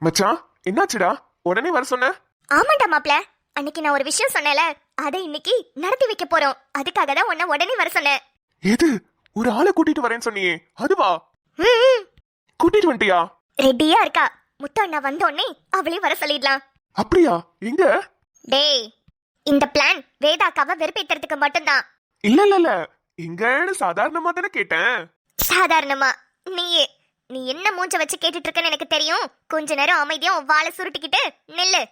மச்சான், என்னாச்சுடா? உடனே வர சொன்ன? ஆமாண்டா மாப்ள, அன்னைக்கு நான் ஒரு விஷயம் சொன்னேல, அதை இன்னைக்கு நடத்தி வைக்க போறோம். அதுக்காக தான் உன்னை உடனே வர சொன்னேன். எது? ஒரு ஆளை கூட்டிட்டு வரேன்னு சொன்னியே, அதுவா? கூட்டிட்டு வந்துட்டியா? ரெடியா இருக்கா? முத்து அண்ணா வந்த உடனே அவளையும் வர சொல்லிடலாம். அப்படியா? எங்க? டேய், இந்த பிளான் வேதாக்காவை வெறுப்பேத்துறதுக்கு மட்டும்தான். இல்ல இல்ல இல்ல, எங்கன்னு சாதாரணமா தானே கேட்டேன். சாதாரணமா? நீ என்ன மூஞ்ச வச்சு கேட்டுட்டு இருக்கன்னு எனக்கு தெரியும். கொஞ்ச நேரம் அமைதியா உன் வாளை சுருட்டிக்கிட்டு நில்லு.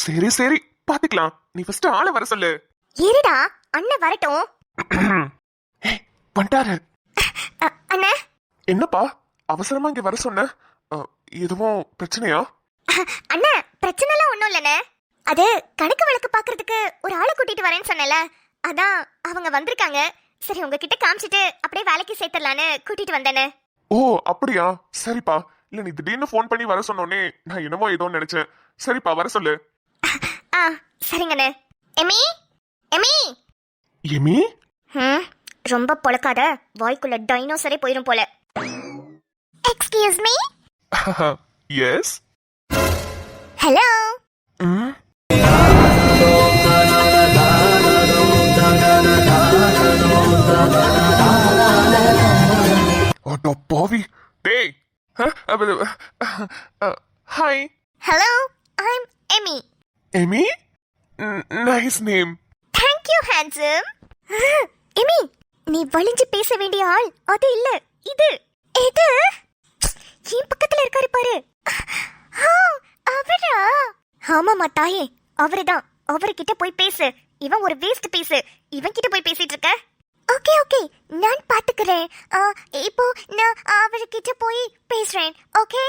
சரி சரி, பாத்துக்கலாம். நீ ஃபர்ஸ்ட் ஆளை வர சொல்லு. இருடா, அண்ணன் வரட்டும். வந்துட்டாரு. அண்ணா. என்னப்பா அவசரமா இங்க வர சொன்ன? எதுவும் பிரச்சனையா? அண்ணா, பிரச்சனைலாம் ஒண்ணும் இல்லனே. அது கணக்கு வழக்கு பாக்குறதுக்கு ஒரு ஆளை கூட்டிட்டு வரேன்னு சொன்னல, அதான் அவங்க வந்திருக்காங்க. சரி, உங்ககிட்ட காமிச்சிட்டு அப்படியே வேலைக்கு சேர்த்துடலான்னு கூட்டிட்டு வந்தேனே. ஓ அப்படியா? சரிப்பா. இல்ல, நீ திடீர்னு ஃபோன் பண்ணி வர சொன்னோனே நான் என்னமோ ஏதோ நினைச்சேன். சரிப்பா, வர சொல்லு. சரிங்கண்ணே. Amy Amy Amy? ரொம்ப பொளக்காத, வாய்க்குள்ள டைனோசரே போயிரும் போல. Excuse me. எஸ். ஹலோ. அட பாவி. டேய். Hi. Hello, I'm Amy. Amy? Nice name. Thank you handsome. Amy, நீ வலிஞ்சு பேச வேண்டிய ஆள் அது இல்ல, இது. இது என் பக்கத்துல இருக்காரு பாரு. அவரா? ஆமாமா தாயே, அவருதான். அவர்கிட்ட போய் பேசு. இவன் ஒரு வேஸ்ட் பீஸ். இவன் கிட்ட போய் பேசிட்டு இருக்க. ஓகே ஓகே, நான் பாத்துக்கிறேன். இப்போ நான் அவர்கிட்ட போய் பேசுறேன். ஓகே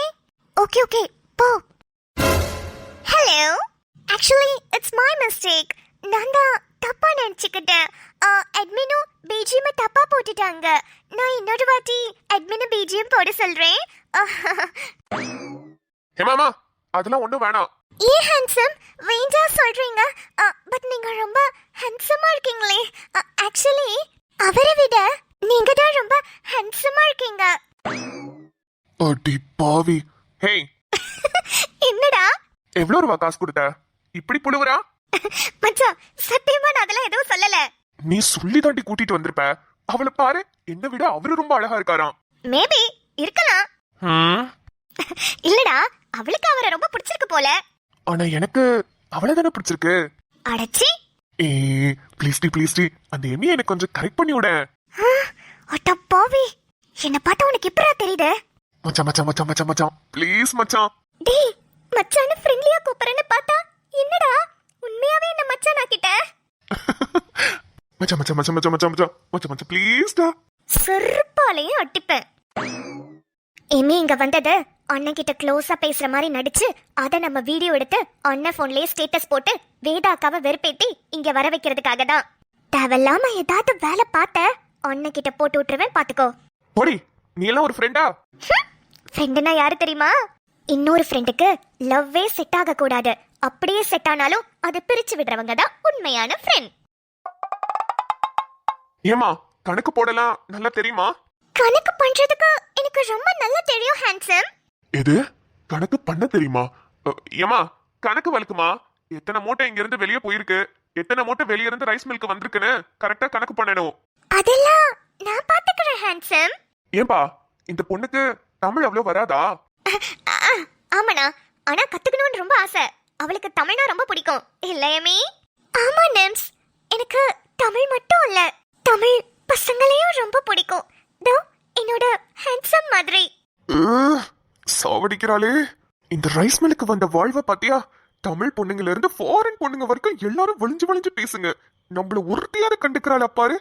ஓகே ஓகே, போ. Hello, actually it's my mistake. நான் தான் தப்பா நினைச்சுக்கிட்டேன். அட்மினும் பிஜிஎம் தப்பா போட்டுட்டாங்க. நான் இன்னொரு வாட்டி அட்மினும் பிஜிஎம் போட சொல்றேன். ஹே மாமா, அதெல்லாம் ஒண்ணும் வேணாம். ஏன் ஹேண்ட்ஸம் வேண்டாம் சொல்றீங்க? பட் நீங்க ரொம்ப ஹேண்ட்ஸமா இருக்கீங்களே. ஆக்சுவலி அவரை விட நீங்க தான் ரொம்ப ஹேண்ட்ஸமா இருக்கீங்க. அடி பாவி. ஹே. என்னடா? எவ்வளவு ரூபா காசு கொடுத்த? இப்படி புழுவுறா? மச்சான், சத்தியமா நான் அதெல்லாம் எதுவும் சொல்லல. நீ சொல்லி தாண்டி கூட்டிட்டு வந்திருப்ப. அவளை பாரு, என்னை விட அவரு ரொம்ப அழகா இருக்காராம். மேபி இருக்கலாம். இல்லடா, அவளுக்கு அவரை ரொம்ப பிடிச்சிருக்கு போல. ஆனா எனக்கு அவளை தானே பிடிச்சிருக்கு. அடச்சி. ப்ளீஸ் டி, அந்த எமி எனக்கு கொஞ்சம் கரெக்ட் பண்ணி விட. அட பாவி, என்ன பார்த்தா உனக்கு எப்பறா தெரியுது? மச்சான் மச்சான் மச்சான் மச்சான் மச்சான் ப்ளீஸ் மச்சான். டேய், மச்சான ஃப்ரெண்ட்லியா கூப்பிடுறேன்னு பார்த்தா என்னடா உண்மையாவே என்ன மச்சான் ஆக்கிட்ட? மச்சான் மச்சான் மச்சான் மச்சான் மச்சான் மச்சான் மச்சான் ப்ளீஸ் டா. செருப்பாலையும் அடிப்பேன். எமி இங்க வந்தது அண்ணன் கிட்ட க்ளோஸா பேசுற மாதிரி நடிச்சு அத நம்ம வீடியோ எடுத்து அண்ணன் போன்லயே ஸ்டேட்டஸ் போட்டு வேதாக்காவை வெறுப்பேத்தி இங்க வர வைக்கிறதுக்காக தான். தேவையில்லாம ஏதாவது வேலை பார்த்த அண்ணன் கிட்ட போட்டு விட்டுருவேன், பாத்துக்கோ. போடி, நீ எல்லாம் ஒரு ஃப்ரெண்டா? ஃப்ரெண்டுனா யாரு தெரியுமா? இன்னொரு ஃப்ரெண்டுக்கு லவ்வே செட் ஆக கூடாது. அப்படியே செட் ஆனாலும் அதை பிரிச்சு விடுறவங்க தான் உண்மையான ஃப்ரெண்ட். ஏமா, கணக்கு போடலாம் நல்லா தெரியுமா? கணக்கு பண்றதுக்கு எனக்கு ரொம்ப நல்லா தெரியும் ஹேண்ட்ஸம். எது? கணக்கு பண்ண தெரியுமா? ஏமா, கணக்கு வழக்குமா? எத்தனை மூட்டை இங்க இருந்து வெளியே போயிருக்கு, எத்தனை மூட்டை வெளிய இருந்து ரைஸ் மில்க் வந்திருக்குன்னு கரெக்டா கணக்கு பண்ணணும். அதெல்லாம் நான் பாத்துக்கிறேன் ஹேண்ட்ஸம். ஏன்பா, இந்த பொண்ணுக்கு தமிழ் அவ்வளவு வராதா? ஆமாண்ணா, ஆனா கத்துக்கணும்னு ரொம்ப ஆசை. அவளுக்கு தமிழ்னா ரொம்ப பிடிக்கும் இல்லையமே? ஆமா நேம்ஸ், எனக்கு தமிழ் மட்டும் இல்ல, தமிழ் பசங்களையும் ரொம்ப பிடிக்கும். தோ என்னோட ஹேண்ட்ஸம் மாதிரி. சாவடிக்கிறாளே. இந்த ரைஸ் மில்லுக்கு வந்த வாழ்வை பாத்தியா? தமிழ் பொண்ணுங்கல இருந்து ஃபாரின் பொண்ணுங்க வரைக்கும் எல்லாரும் வலிஞ்சு வலிஞ்சு பேசுங்க. நம்மள ஒருத்தியார கண்டுக்கிறாளா பாரு.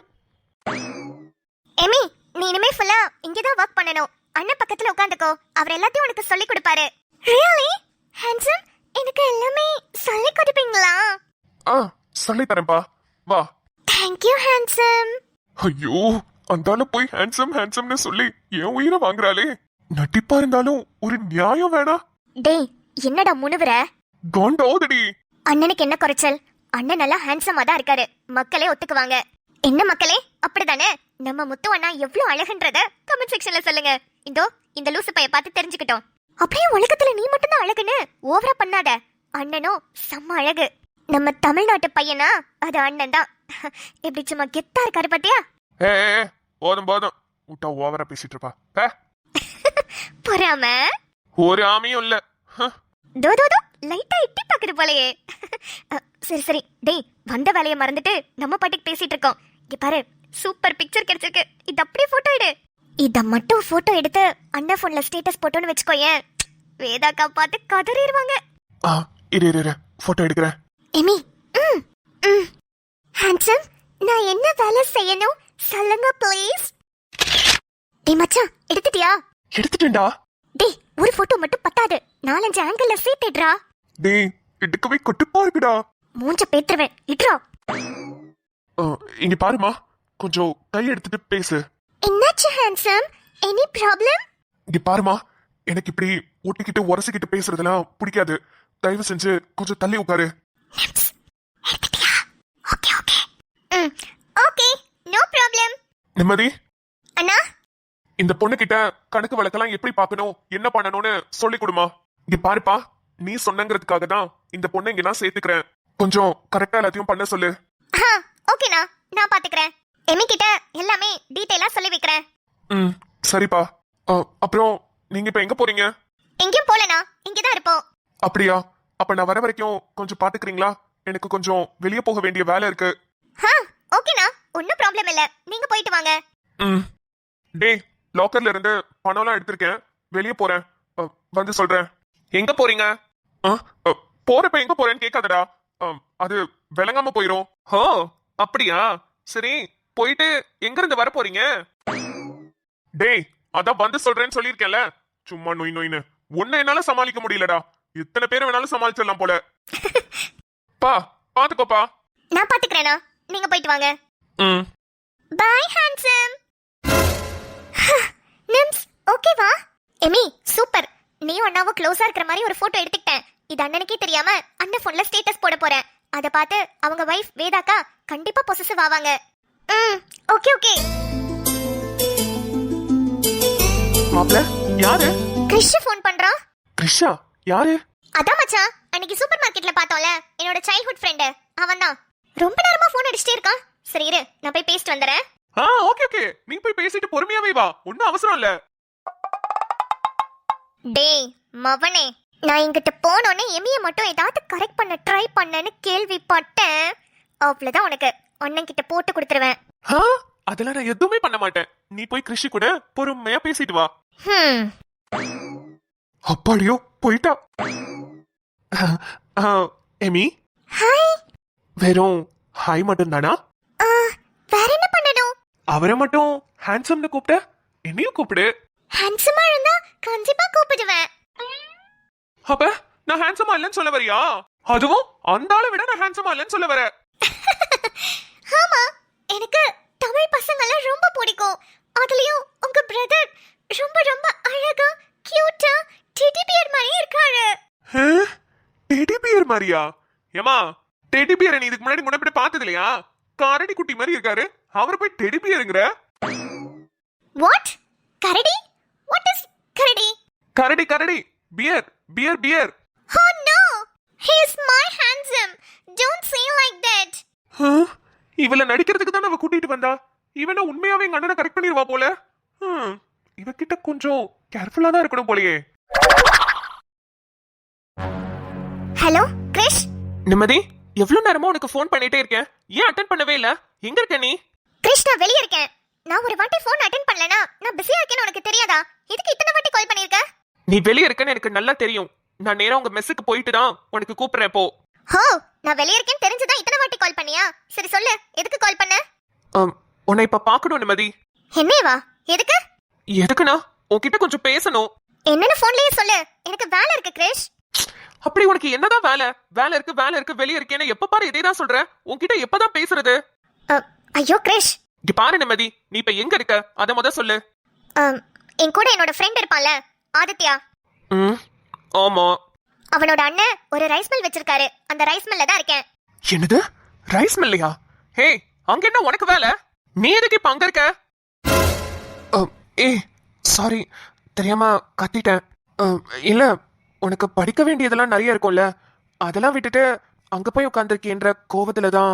எமி, நீ இனிமே ஃபுல்லா இங்கதான் வர்க் பண்ணணும். அண்ணன் பக்கத்துல உட்கார்ந்துக்கோ, அவர் எல்லாத்தையும் உனக்கு சொல்லி கொடுப்பாரு. ரியலி ஹேண்ட்ஸம், எனக்கு எல்லாமே சொல்லி கொடுப்பீங்களா? சொல்லி தரேன்பா, வா. Thank you handsome. ஐயோ, அந்தால போய் ஹேண்ட்ஸம் ஹேண்ட்ஸம்னு சொல்லி என் உயிரை வாங்குறாளே. நட்டிப்பா இருந்தாலும் ஒரு நியாயம் வேணா? டேய், என்னடா முனுவுற? காண்டாவுதடி. அண்ணனுக்கு என்ன குறைச்சல்? அண்ணன் நல்லா ஹேண்ட்ஸமா தான் இருக்காரு, மக்களே ஒத்துக்குவாங்க. என்ன மக்களே, அப்படிதானே? நம்ம முத்து அண்ணா எவ்வளவு அழகுன்றத கமெண்ட் செக்ஷன்ல சொல்லுங்க. இதோ இந்த லூசு பைய பார்த்து தெரிஞ்சுக்கிட்டோம். அப்படியே உலகத்துல நீ மட்டும் தான் அழகுன்னு ஓவரா பண்ணாத. அண்ணனும் செம்ம அழகு. நம்ம தமிழ்நாட்டு பையனா அது அண்ணன் தான். எப்படி சும்மா கெத்தா இருக்காரு பாத்தியா? ஏ போதும் போதும், விட்டா ஓவரா பேசிட்டு இருப்பா. பொறாம ஒரு ஆமையும் இல்ல. தோ தோ தோ லைட்டா இட்டி பாக்குது போலயே. சரி சரி டேய், வந்த வேலையை மறந்துட்டு நம்ம பாட்டுக்கு பேசிட்டு இருக்கோம். இங்க பாரு, சூப்பர் பிக்சர் கிடைச்சிருக்கு. இது அப்படியே போட்டோ எடு. இத மட்டும் போட்டோ எடுத்து அண்ணா போன்ல ஸ்டேட்டஸ் போட்டோன்னு வச்சுக்கோயேன், வேதாக்கா பார்த்து கதறிடுவாங்க. இரு இரு இரு, போட்டோ எடுக்கிறேன். எமி, ஹேண்ட்ஸம், நான் என்ன வேலை செய்யணும் சொல்லுங்க ப்ளீஸ். டேய் மச்சான், எடுத்துட்டியா? எடுத்துட்டேன்டா. டேய், ஒரு போட்டோ மட்டும் பத்தாது, 4-5 ஆங்கிள்ல சேர்த்துடுறா. டேய், எடுக்கவே கட்டுப்பா இருக்குடா. மூஞ்ச பேத்துருவேன், இட்ரா. இங்க பாருமா, கொஞ்சம் கை எடுத்துட்டு பேசு. என்னாச்சு ஹேண்ட்ஸம், எனி ப்ராப்ளம்? இங்க பாருமா, எனக்கு இப்படி ஒட்டிக்கிட்டு உரசிக்கிட்டு பேசுறதெல்லாம் பிடிக்காது. தயவு செஞ்சு கொஞ்சம் தள்ளி உட்காரு. Okay okay. Okay, no problem. நிம்மதி, அண்ணா, இந்த பொண்ணு கிட்ட கணக்கு வழக்கெல்லாம் எப்படி பார்க்கணும், என்ன பண்ணணும்னு சொல்லி கொடுமா. இங்க பாருப்பா, நீ சொன்னங்கிறதுக்காக தான் இந்த பொண்ணை இங்க நான் சேர்த்துக்கிறேன். கொஞ்சம் கரெக்டா எல்லாத்தையும் பண்ண சொல்லு. ஓகேண்ணா, நான் பாத்துக்கிறேன். எமி கிட்ட எல்லாமே டீடைலா சொல்லி வைக்கிறேன். சரிப்பா. அப்புறம் நீங்க இப்ப எங்க போறீங்க? எங்கேயும் போலனா, இங்கதான் இருப்போம். அப்படியா? அப்ப நான் வர வரைக்கும் கொஞ்சம் பாத்துக்கிறீங்களா? எனக்கு கொஞ்சம் வெளியே போக வேண்டிய வேலை இருக்கு. ஓகேண்ணா, ஒன்னும் ப்ராப்ளம் இல்ல, நீங்க போயிட்டு வாங்க. டேய், லாக்கர்ல இருந்து பணம்லாம் எடுத்திருக்கேன், வெளியே போறேன், வந்து சொல்றேன். எங்க போறீங்க? போறப்ப எங்க போறேன்னு கேட்காதடா, அது விளங்காம போயிரும். அப்படியா? சரி, போயிட்டு எங்க இருந்து வர போறீங்க? டேய், அதான் வந்து சொல்றேன்னு சொல்லிருக்கேன்ல, சும்மா நொய் நொய்னு. உன்னை என்னால சமாளிக்க முடியலடா. எத்தனை பேரை வேணாலும் சமாளிச்சிடலாம் போல. பா, பாத்துக்கோப்பா. நான் பாத்துக்கிறேனா, நீங்க போயிட்டு வாங்க. By handsome. நிம்ஸ், ஓகேவா? Amy, super. நீ அண்ணாவும் க்ளோஸா இருக்கிற மாதிரி ஒரு போட்டோ எடுத்துக்கிட்டேன். இது அண்ணனுக்கே தெரியாம அண்ணன் போன்ல ஸ்டேட்டஸ் போட போறேன். அத பார்த்து அவங்க வைஃப் வேதாக்கா கண்டிப்பா பொசசிவ் ஆவாங்க. Okay okay. மாப்ள, யாரு? கிறிஷ் ஃபோன் பண்றான். கிறிஷா? யாரு? அதான் மச்சான், அன்னைக்கு சூப்பர் மார்க்கெட்ல பார்த்தோம்ல, என்னோட சைல்ட்ஹுட் ஃப்ரெண்ட் அவன்தான். ரொம்ப நேரமா ஃபோன் அடிச்சிட்டே இருக்கான். சரி இரு, நான் போய் பேசிட்டு வந்துறேன். ஓகே ஓகே, நீ போய் பேசிட்டு பொறுமையாவே வா, ஒண்ணும் அவசரம் இல்ல. டேய் மவனே, நான் இங்கிட்ட போனோன்னே எமிய மட்டும் ஏதாவது கரெக்ட் பண்ண ட்ரை பண்ணேன்னு கேள்விப்பட்டேன். அவ்வளவுதான், உனக்கு அண்ணன் கிட்ட போட்டு கொடுத்துருவேன். அதெல்லாம் நான் எதுவுமே பண்ண மாட்டேன். நீ போய் கிருஷி கூட பொறுமையா பேசிட்டு வா. அப்பாடியோ, போயிட்டா. Amy, hi. வெறும் ஹாய் மட்டும் தானா? வேற என்ன பண்ணணும்? அவரை மட்டும் ஹேண்ட்ஸம்னு கூப்பிட்ட, என்னையும் கூப்பிடு. ஹேண்ட்ஸமா இருந்தா கண்டிப்பா கூப்பிடுவேன். அப்ப நான் ஹேண்ட்ஸமா இல்லைன்னு சொல்ல வரியா? அதுவும் அந்த ஆளை விட நான் ஹேண்ட்ஸமா இல்லைன்னு சொல்ல வர? ஆமா, எனக்கு தமிழ் பசங்கள ரொம்ப பிடிக்கும். அதுலயும் உங்க பிரதர் ரொம்ப ரொம்ப அழகா கியூட்டா டெடி பியர் மாதிரி இருக்காரு. டெடி பியர் மாதிரியா? ஏமா, டெடி பியரை நீ இதுக்கு முன்னாடி முன்னாடி பார்த்தது இல்லையா? கரடி குட்டி மாதிரி இருக்காரு, அவர் போய் டெடி பியருங்கற? வாட்? கரடி? வாட் இஸ் கரடி? கரடி கரடி, bear bear bear. Oh no, he is my handsome, don't say like that. இவள நடிக்கிறதுக்கு தான் அவ கூட்டிட்டு வந்தா. இவனை உண்மையாவே எங்க அண்ணனை கரெக்ட் பண்ணிடுவா போல. இவகிட்ட கொஞ்சம் கேர்ஃபுல்லா தான் இருக்கணும் போலயே. ஹலோ கிரிஷ். நிம்மதி, எவ்வளவு நேரமா உனக்கு ஃபோன் பண்ணிட்டே இருக்கேன், ஏன் அட்டெண்ட் பண்ணவே இல்ல? எங்க இருக்க நீ? கிரிஷ், நான் வெளிய இருக்கேன். நான் ஒரு வாட்டி ஃபோன் அட்டெண்ட் பண்ணலனா நான் பிஸியா இருக்கேன்னு உனக்கு தெரியாதா? இதுக்கு இத்தனை வாட்டி கால் பண்ணிருக்க? நீ வெளிய இருக்கேன்னு எனக்கு நல்லா தெரியும். நான் நேரா உங்க மெஸ்ஸுக்கு போயிட்டு தான் உனக்கு கூப்பிடுறேன் போ. நான் வெளிய இருக்கேன்னு தெரிஞ்சதா இத்தனை வாட்டி கால் பண்ணியா? சரி சொல்லு, எதுக்கு கால் பண்ண? உன்னை இப்ப பார்க்கணும் நிம்மதி. என்னேவா? எதுக்கு? எதுக்குனா உன்கிட்ட கொஞ்சம் பேசணும். என்னன்னு போன்லயே சொல்லு, எனக்கு வேலை இருக்கு கிரிஷ். அப்படி உனக்கு என்னதான் வேலை? வேலை இருக்கு வெளிய இருக்கேன்னு எப்ப பாரு இதே தான் சொல்ற. உன்கிட்ட எப்பதான் பேசுறது? ஐயோ கிரிஷ், இங்க பாரு நிம்மதி, நீ இப்ப எங்க இருக்க அத முத சொல்லு. என் கூட என்னோட ஃப்ரெண்ட் இருப்பான்ல, ஆதித்யா. ஆமா. அவனோட அண்ணன் ஒரு ரைஸ் மில் வச்சிருக்காரு, அந்த ரைஸ் மில்ல தான் இருக்கேன். என்னது, ரைஸ் மில்லையா? ஹே, அங்க என்ன உனக்கு வேலை? நீ எதுக்கு இப்ப அங்க இருக்க? சாரி, தெரியாம கத்திட்டேன். இல்ல உனக்கு படிக்க வேண்டியதெல்லாம் நிறைய இருக்கும்ல, அதெல்லாம் விட்டுட்டு அங்க போய் உட்காந்துருக்கேன்ற கோவத்துல தான்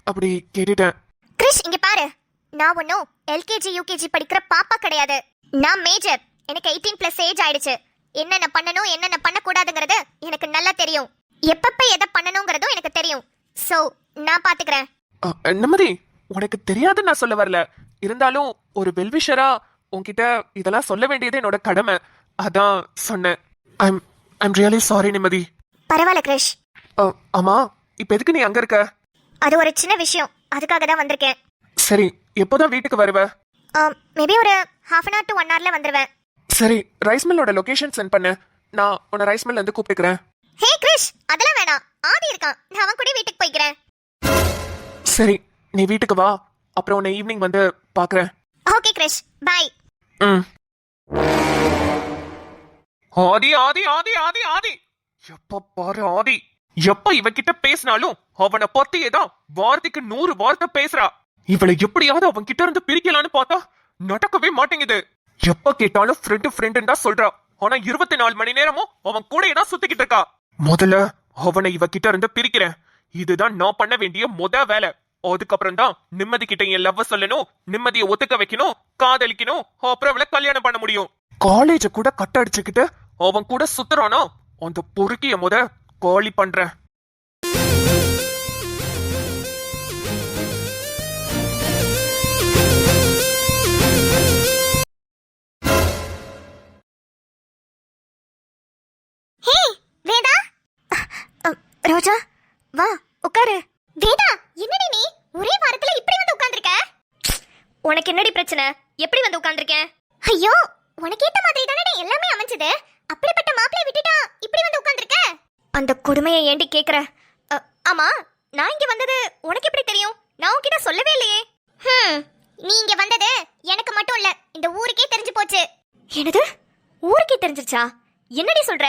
அப்படி கேட்டுட்டேன். கிரிஷ் இங்க பாரு, நான் ஒன்னும் எல்கேஜி யூகேஜி படிக்கிற பாப்பா கிடையாது. நான் மேஜர். எனக்கு 18+ ஏஜ் ஆயிடுச்சு. என்னென்ன பண்ணணும் என்னென்ன பண்ணக்கூடாதுங்கிறது எனக்கு நல்லா தெரியும். எப்பப்ப எதை பண்ணணுங்கிறதும் எனக்கு தெரியும். சோ நான் பாத்துக்கிறேன். நிம்மதி, உனக்கு தெரியாதுன்னு நான் சொல்ல வரல. இருந்தாலும் ஒரு வெல்விஷரா உன்கிட்ட இதெல்லாம் சொல்ல வேண்டியது என்னோட கடமை. அதான் சொன்னேன். ஐம் ரியலி சாரி நிம்மதி. பரவாயில்ல கிரிஷ். ஆமா, இப்ப எதுக்கு நீ அங்க இருக்க? அது ஒரு சின்ன விஷயம், அதுக்காக தான் வந்திருக்கேன். சரி, எப்போதான் வீட்டுக்கு வருவ? மேபி ஒரு ½ hour to 1 hourல வந்துருவேன். சரி, ரைஸ் மில்லோட லொகேஷன் சென்ட் பண்ணு. நான் உன்னை ரைஸ் மில்ல இருந்து கூப்பிட்டுக்கிறேன். ஹே கிரிஷ், அதெல்லாம் வேணாம். ஆதி இருக்கான், நான் அவன் கூட வீட்டுக்கு போய்க்கிறேன். சரி, நீ வீட்டுக்கு வா, அப்புறம் உன்னை ஈவினிங் வந்து பாக்குறேன். Okay Krish, bye. ஆதி ஆதி ஆதி ஆதி ஆதி, எப்ப பாரு ஆதி. எப்ப இவகிட்ட பேசினாலும் அவனை பத்தியே தான் வார்த்தைக்கு 100 வார்த்தை பேசுறா. இவளை எப்படியாவது அவன் கிட்ட இருந்து பிரிக்கலான்னு பார்த்தா நடக்கவே மாட்டேங்குது. எப்ப கேட்டாலும் ஃப்ரெண்டு தான் சொல்றா. ஆனா 24 மணி நேரமும் அவன் கூடயே தான் சுத்திக்கிட்டு இருக்கா. முதல்ல அவனை இவகிட்ட இருந்து பிரிக்கிறேன். இதுதான் நான் பண்ண வேண்டிய வேலை. அதுக்கப்புறம் தான் நிம்மதி கிட்ட என் லவ் சொல்லணும், நிம்மதியை ஒத்துக்க வைக்கணும், காதலிக்கணும், அப்புறம் அவளை கல்யாணம் பண்ண முடியும். காலேஜ கூட கட்ட அடிச்சுக்கிட்டு அவன் கூட சுத்துறானா, அந்த பொறுக்கிய காலி பண்றேன். ஹே வேதா, ரோஜா வா உட்காரு. வேதா, என்னடி நீ ஒரே வாரத்துல இப்படி வந்து உட்கார்ந்திருக்க? உனக்கு என்னடி பிரச்சனை? எப்படி வந்து உட்கார்ந்திருக்கேன்? ஐயோ, உனக்கு ஏத்த மாதிரி தானே எல்லாமே அமைஞ்சது. அப்படிப்பட்ட மாப்பிளைய விட்டுட்டா இப்படி வந்து உட்கார்ந்திருக்க? அந்த கொடுமையை ஏண்டி கேக்குற? ஆமா, நான் இங்க வந்தது உனக்கு எப்படி தெரியும்? நான் உன்கிட்ட சொல்லவே இல்லையே. நீ இங்க வந்தது எனக்கு மட்டும் இல்ல, இந்த ஊருக்கே தெரிஞ்சு போச்சு. என்னது? ஊருக்கே தெரிஞ்சிருச்சா? என்னடி சொல்ற?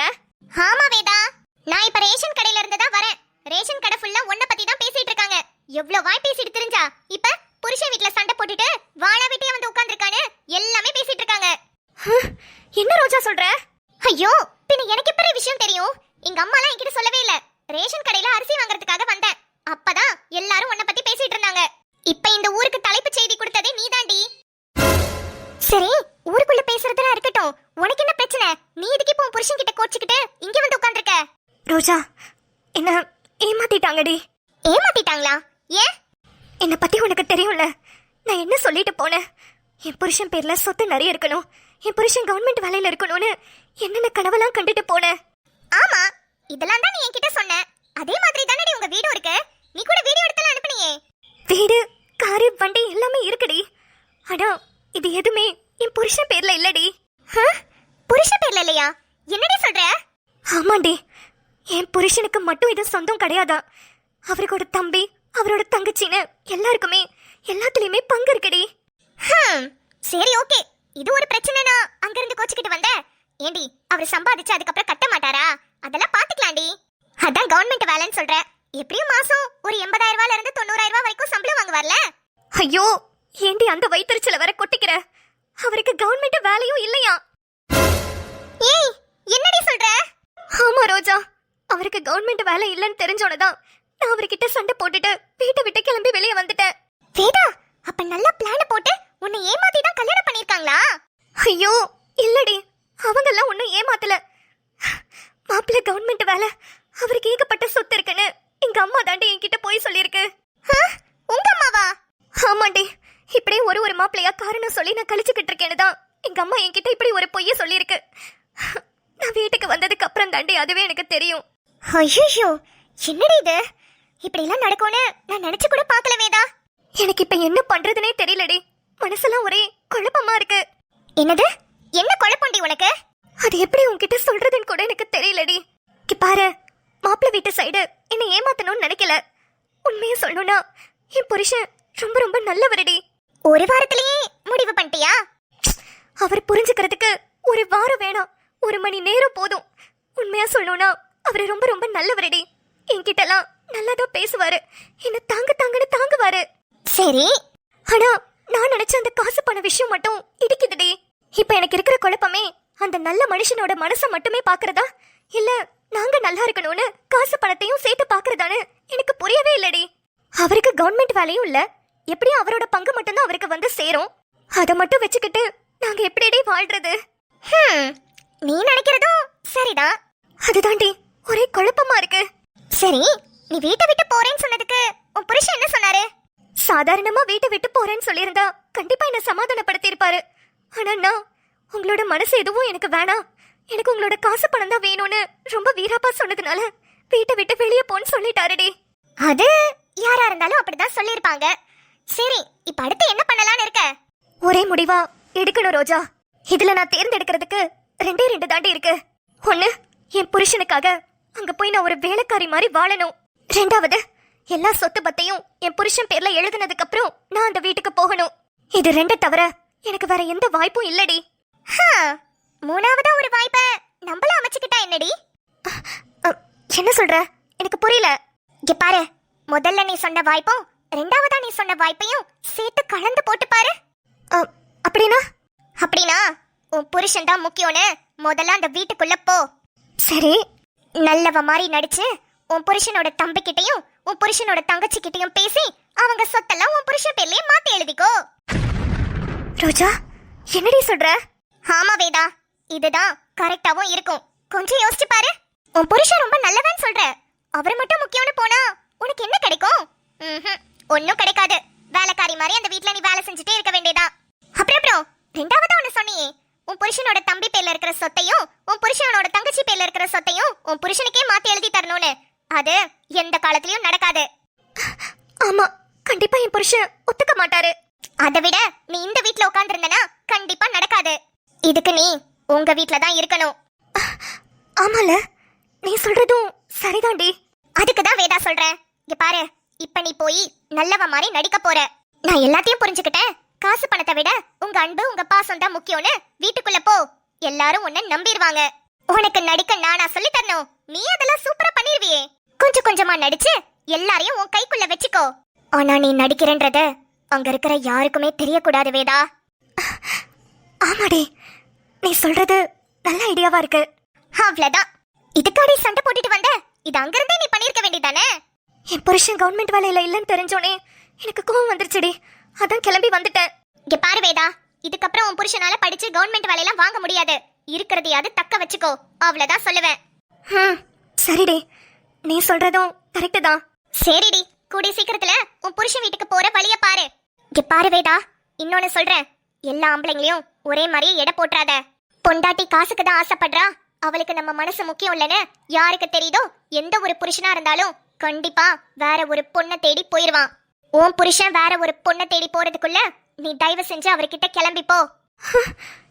ஆமா வேதா, நான் இப்ப ரேஷன் கடையில இருந்து தான் வரேன். ரேஷன் கடை ஃபுல்லா உன்னை பத்தி தான் பேசிட்டு இருக்காங்க. எவ்வளவு வாய் பேசிட்டு தெரிஞ்சா? இப்ப புருஷன் வீட்ல சண்டை போட்டுட்டு வாழா வீட்லயே வந்து உட்கார்ந்திருக்கானே எல்லாமே பேசிட்டு இருக்காங்க. என்ன ரோஜா சொல்ற? ஐயோ, பின்ன எனக்கு எப்படி விஷயம் தெரியும்? எங்க அம்மாலாம் என்கிட்ட சொல்லவே இல்ல. ரேஷன் கடையில அரிசி வாங்குறதுக்காக வந்தேன். அப்பதான் எல்லாரும் உன்னை பத்தி பேசிட்டு இருந்தாங்க. இப்ப இந்த ஊருக்கு தலைப்பு செய்தி கொடுத்ததே நீதாண்டி. சரி, ஊருக்குள்ள பேசுறதெல்லாம் இருக்கட்டும். உனக்கு என்ன பிரச்சனை? நீ எதுக்கு இப்போ புருஷன் கிட்ட கோச்சிக்கிட்டு இங்க வந்து உட்கார்ந்திருக்க? ரோஜா, என்ன ஏமாத்திட்டாங்கடி. ஏமாத்திட்டாங்களா? ஏன்? என்ன பத்தி உனக்கு தெரியும்ல, நான் என்ன சொல்லிட்டு போனேன்? என் புருஷன் பேர்ல சொத்து நிறைய இருக்கணும், என் புருஷன் கவர்மெண்ட் வேலையில இருக்கணும்னு என்னென்ன கனவெல்லாம் கண்டுட்டு போனேன். ஆமா, இதெல்லாம் தான் நீ என்கிட்ட சொன்ன. அதே மாதிரி தானே உங்க வீடு இருக்கு. நீ கூட வீடியோ எடுத்தலாம் அனுப்புனியே. வீடு, காரு, வண்டி எல்லாமே இருக்குடி. ஆனா இது எதுவுமே என் புருஷன் பேர்ல இல்லடி. புருஷன் பேர்ல இல்லையா? என்னடி சொல்ற? ஆமாண்டி, என் புருஷனுக்கு மட்டும் இது சொந்தம் கிடையாதா. அவருக்கு ஒரு தம்பி, அவரோட தங்கச்சின்னு எல்லாருக்குமே எல்லாத்துலயுமே பங்கு இருக்குடி. சரி ஓகே, இது ஒரு பிரச்சனைனா அங்க இருந்து கோச்சிக்கிட்டு வந்த. ஏண்டி, அவர் சம்பாதிச்சு அதுக்கப்புறம் கட்ட மாட்டாரா? அதெல்லாம் பாத்துக்கலாம்டி. அதான் கவர்மெண்ட் வேலைன்னு சொல்ற. எப்படியும் மாசம் ஒரு 80,000 ரூபாயில இருந்து 90,000 ரூபாய் வரைக்கும் சம்பளம் வாங்குவார்ல. ஐயோ, ஏண்டி அந்த வயிற்றுச்சல வர கொட்டிக்கிற? அவருக்கு கவர்மெண்ட் வேலையும் இல்லையா? ஏய், என்னடி சொல்ற? ஆமா ரோஜா, அவருக்கு கவர்மெண்ட் வேலை இல்லைன்னு தெரிஞ்சோனதான் நான் அவர்கிட்ட சண்டை போட்டுட்டு வீட்டை விட்டு கிளம்பி வெளியே வந்துட்டேன். வேதா, அப்ப நல்ல பிளான் போட்டு உன்னை ஏமாத்தி தான் கல்யாணம் பண்ணிருக்காங்களா? ஐயோ இல்லடி, அவங்கெல்லாம் உன்னை ஏமாத்தல. மாப்பிள்ளை கவர்மெண்ட் வேலை, அவருக்கு ஏகப்பட்ட சொத்து இருக்குன்னு எங்க அம்மா தாண்டி என்கிட்ட போய் சொல்லிருக்கு. உங்க அம்மாவா? ஆமாண்டி, இப்படியே ஒரு மாப்பிள்ளையா காரணம் சொல்லி நான் கழிச்சுக்கிட்டு இருக்கேன்னு தான் எங்க அம்மா என்கிட்ட இப்படி ஒரு பொய்ய சொல்லியிருக்கு. நான் வீட்டுக்கு வந்ததுக்கு அப்புறம் தாண்டி அதுவே எனக்கு தெரியும். ஐயோ, என்னடி இது? இப்படி எல்லாம் நடக்கும்னு நான் நினைச்சு கூட பார்க்கல வேதா. எனக்கு இப்ப என்ன பண்றதுனே தெரியலடி. மனசெல்லாம் ஒரே குழப்பமா இருக்கு. என்னது? என்ன குழப்பம்டி உனக்கு? அது எப்படி உன்கிட்ட சொல்றதுன்னு கூட எனக்கு தெரியலடி. பாரு, மாப்பிள்ளை வீட்டு சைடு என்ன ஏமாத்தணும்னு நினைக்கல. உண்மையை சொல்லணும்னா என் புருஷன் ரொம்ப ரொம்ப நல்லவரடி. ஒரு வாரத்திலேயே முடிவு பண்ணிட்டியா? அவர் புரிஞ்சுக்கிறதுக்கு ஒரு வாரம் வேணாம், 1 மணி நேரம் போதும். உண்மையா சொல்லணும்னா அவரு ரொம்ப ரொம்ப நல்லவரடி. என்கிட்டலாம் நல்லாதான் பேசுவாரு, என்ன தாங்கன்னு தாங்குவாரு. சரி, ஆனா நான் நினைச்ச அந்த காசு பண விஷயம் மட்டும் இடிக்குதுடி. இப்ப எனக்கு இருக்கிற குழப்பமே அந்த நல்ல மனுஷனோட மனசை மட்டுமே பாக்குறதா இல்ல நாங்க நல்லா இருக்கணும்னு காசு பணத்தையும் சேர்த்து பாக்குறதான்னு எனக்கு புரியவே இல்லடி. அவருக்கு கவர்மெண்ட் வேலையும் இல்ல, எப்படியும் அவரோட பங்கு மட்டும்தான் அவருக்கு வந்து சேரும். அதை மட்டும் வச்சுக்கிட்டு நாங்க எப்படிடே வாழ்றது? நீ நினைக்கிறதும் சரிதான். அதுதாண்டி ஒரே குழப்பமா இருக்கு. சரி, நீ வீட்டை விட்டு போறேன்னு சொன்னதுக்கு உன் புருஷன் என்ன சொன்னாரு? சாதாரணமா வீட்டை விட்டு போறேன்னு சொல்லியிருந்தா கண்டிப்பா என்ன சமாதானப்படுத்தி இருப்பாரு. ஆனா நான் உங்களோட மனசு எதுவும் எனக்கு வேணாம், எனக்கு உங்களோட காசு பணம் தான் வேணும்னு ரொம்ப வீராப்பா சொன்னதுனால வீட்டை விட்டு வெளியே போன்னு சொல்லிட்டாருடி. அது யாரா இருந்தாலும் அப்படிதான் சொல்லியிருப்பாங்க. சரி, இப்ப அடுத்து என்ன பண்ணலாம்னு இருக்க? ஒரே முடிவா எடுக்கணும் ரோஜா. இதுல நான் தேர்ந்தெடுக்கிறதுக்கு ரெண்டு தாண்டி இருக்கு. ஒண்ணு, என் புருஷனுக்காக அங்க போய் நான் ஒரு வேலைக்காரி மாதிரி வாழணும். ரெண்டாவது, எல்லா சொத்து பத்தையும் என் புருஷன் பேர்ல எழுதுனதுக்கு அப்புறம் நான் அந்த வீட்டுக்கு போகணும். இது ரெண்டு தவிர எனக்கு வேற எந்த வாய்ப்பும் இல்லடி. மூணாவதா ஒரு வாய்ப்பை நம்மள அமைச்சுக்கிட்டா என்னடி? என்ன சொல்ற? எனக்கு புரியல. இங்க பாரு, முதல்ல நீ சொன்ன வாய்ப்பும் ரெண்டாவதா நீ சொன்ன வாய்ப்பையும் சேர்த்து கலந்து போட்டு பாரு. அப்படின்னா உன் புருஷன் தான் முக்கியம்னு முதல்ல அந்த வீட்டுக்குள்ள போ. சரி, நல்லவ மாதிரி நடிச்சு உன் புருஷனோட தம்பி கிட்டையும் உன் புருஷனோட தங்கச்சி கிட்டையும் பேசி அவங்க சொத்தெல்லாம் உன் புருஷன் பேர்லயே மாத்தி எழுதிக்கோ. ரோஜா, என்னடி சொல்ற? ஆமா வேதா, இதுதான் கரெக்டாவும் இருக்கும். கொஞ்சம் யோசிச்சு பாரு. உன் புருஷன் ரொம்ப நல்லவன் சொல்ற, அவர் மட்டும் முக்கியம்னு போனா உனக்கு என்ன கிடைக்கும்? ஒன்னும் கிடைக்காது. வேலைக்காரி மாதிரி அந்த வீட்ல நீ வேலை செஞ்சுட்டே இருக்க வேண்டியதா. அப்புறம் ரெண்டாவதா ஒண்ணு சொன்னியே, உன் புருஷனோட தம்பி பேர்ல இருக்கிற சொத்தையும் உன் புருஷனோட தங்கச்சி பேர்ல இருக்கிற சொத்தையும் உன் புருஷனுக்கே மாத்தி எழுதி தரணும்னு. அது எந்த காலத்திலயும் நடக்காது. ஆமா, கண்டிப்பா என் புருஷன் ஒத்துக்க மாட்டாரு. அதை விட நீ இந்த வீட்ல உட்கார்ந்திருந்தனா கண்டிப்பா நடக்காது. இதுக்கு நீ உங்க வீட்ல தான் இருக்கணும். ஆமால, நீ சொல்றதும் சரிதாண்டி. அதுக்கு தான் வேதா சொல்றேன். இங்க பாரு, இப்ப நீ போய் நல்லவ மாதிரி நடிக்க போற. நான் எல்லாத்தையும் புரிஞ்சுக்கிட்டேன். காசு பணத்தை விட உங்க அன்பு உங்க பாசம் தான் முக்கியம்னு வீட்டுக்குள்ள போ. எல்லாரும் உன்னை நம்பிடுவாங்க. உனக்கு நடிக்க நானா சொல்லி தரணும்? நீ அதெல்லாம் சூப்பரா பண்ணிருவியே. கொஞ்சம் கொஞ்சமா நடிச்சு எல்லாரையும் உன் கைக்குள்ள வச்சுக்கோ. ஆனா நீ நடிக்கிறன்றது அங்க இருக்கிற யாருக்குமே தெரியக்கூடாது வேதா. ஆமாடி, நீ சொல்றது நல்ல ஐடியாவா இருக்கு. அவ்வளவுதான். இதுக்காடி சண்டை போட்டுட்டு வந்த? இது அங்கிருந்தே நீ பண்ணிருக்க வேண்டியதானே? என் புருஷன் கவர்மெண்ட் வேலையில இல்லைன்னு தெரிஞ்சோனே எனக்கு கோவம் வந்துருச்சுடி. அதான் கிளம்பி வந்துட்டேன். இங்க பாரு வேதா, இதுக்கப்புறம் உன் புருஷனால படிச்சு கவர்மெண்ட் வேலையெல்லாம் வாங்க முடியாது. இருக்கிறதையாவது தக்க வச்சுக்கோ, அவ்வளவுதான் சொல்லுவேன். சரிடி, நீ சொல்றதும் கரெக்ட் தான். சரிடி, கூடிய சீக்கிரத்துல உன் புருஷன் வீட்டுக்கு போற வழிய பாரு. இங்க பாரு வேதா, இன்னொன்னு சொல்றேன். எல்லா ஆம்பளைங்களையும் ஒரே மாதிரி எடை போட்டுறாத. பொண்டாட்டி காசுக்கு தான் ஆசைப்படுறா, அவளுக்கு நம்ம மனசு முக்கியம் இல்லைன்னு யாருக்கு தெரியுதோ எந்த ஒரு புருஷனா இருந்தாலும் கண்டிப்பா வேற ஒரு பொண்ணை தேடி போயிருவான். உன் புருஷன் வேற ஒரு பொண்ணை தேடி போறதுக்குள்ள நீ தயவு செஞ்சு அவர்கிட்ட கிளம்பி போ.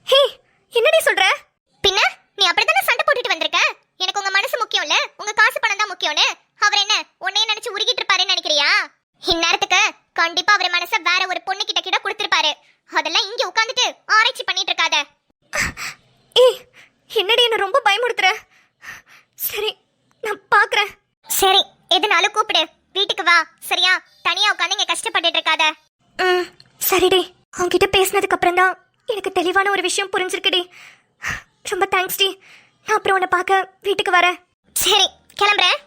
ஹே, என்னடி சொல்ற? பின்ன நீ அப்படித்தானே சண்டை போட்டுட்டு வந்திருக்க. எனக்கு உங்க மனசு முக்கியம் இல்ல, உங்க காசு பணம் தான் முக்கியம்னு. அவர் என்ன உன்னைய நினைச்சு உருகிட்டு இருப்பாருன்னு நினைக்கிறியா? இந்நேரத்துக்கு கண்டிப்பா அவர் மனச வேற ஒரு பொண்ணு கிட்ட கொடுத்திருப்பாரு. அதெல்லாம் இங்க உட்கார்ந்துட்டு ஆராய்ச்சி பண்ணிட்டு இருக்காத. ஏய், என்னடி என்ன ரொம்ப பயமுறுத்துற. சரி, நான் பாக்குறேன். சரி, எதுனாலும் கூப்பிடு, வீட்டுக்கு வா. சரியா? தனியா உட்காந்து இங்க கஷ்டப்பட்டுட்டு இருக்காத. சரிடி, அவன்கிட்ட பேசினதுக்கு அப்புறம் தான் எனக்கு தெளிவான ஒரு விஷயம் புரிஞ்சிருக்குடி. ரொம்ப தேங்க்ஸ் டி. நான் அப்புறம் உன்னை பார்க்க வீட்டுக்கு வரேன். சரி, கிளம்புறேன்.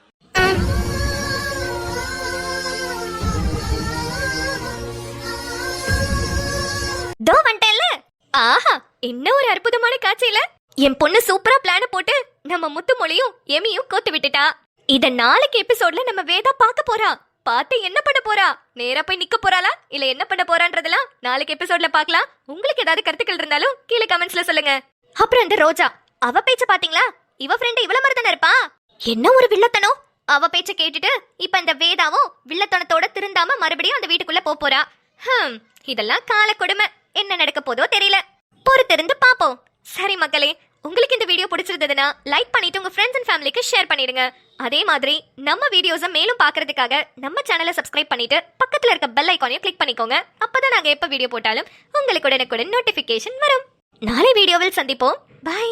தோ வந்துட்டேன்ல. ஆஹா, என்ன ஒரு அற்புதமான காட்சியில. என் பொண்ணு சூப்பரா பிளான போட்டு நம்ம முத்துமொழியும் எமியும் கோத்து விட்டுட்டா. இத நாளைக்கு எபிசோட்ல நம்ம வேதா பார்க்க போறா. பார்த்து என்ன பண்ண போறா? நேரா போய் நிக்க போறாளா இல்ல என்ன பண்ண போறான்றதெல்லாம் நாளைக்கு எபிசோட்ல பார்க்கலாம். உங்களுக்கு ஏதாவது கருத்துக்கள் இருந்தாலும் கீழே கமெண்ட்ஸ்ல சொல்லுங்க. அப்புறம் இந்த ரோஜா, அவ பேச்ச பாத்தீங்களா? இவ ஃப்ரெண்ட் இவள மாதிரி தானே இருப்பா. என்ன ஒரு வில்லத்தனம். அவ பேச்ச கேட்டுட்டு இப்ப இந்த வேதாவும் வில்லத்தனத்தோட திருந்தாம மறுபடியும் அந்த வீட்டுக்குள்ள போறா. இதெல்லாம் கால கொடுமை. என்ன நடக்க போதோ தெரியல. பொறுத்திருந்து பாப்போம். சரி மக்களே, உங்களுக்கு இந்த வீடியோ பிடிச்சிருந்ததுன்னா லைக் பண்ணிட்டு உங்க ஃப்ரெண்ட்ஸ் அண்ட் ஃபேமிலிக்கு ஷேர் பண்ணிடுங்க. அதே மாதிரி நம்ம வீடியோஸை மேலும் பார்க்கறதுக்காக நம்ம சேனலை சப்ஸ்கிரைப் பண்ணிட்டு பக்கத்துல இருக்க பெல் ஐகானையும் கிளிக் பண்ணிக்கோங்க. அப்பதான் நாங்க எப்ப வீடியோ போட்டாலும் உங்களுக்கு உடனுக்குடன் நோட்டிபிகேஷன் வரும். நாளை வீடியோவில் சந்திப்போம். பை.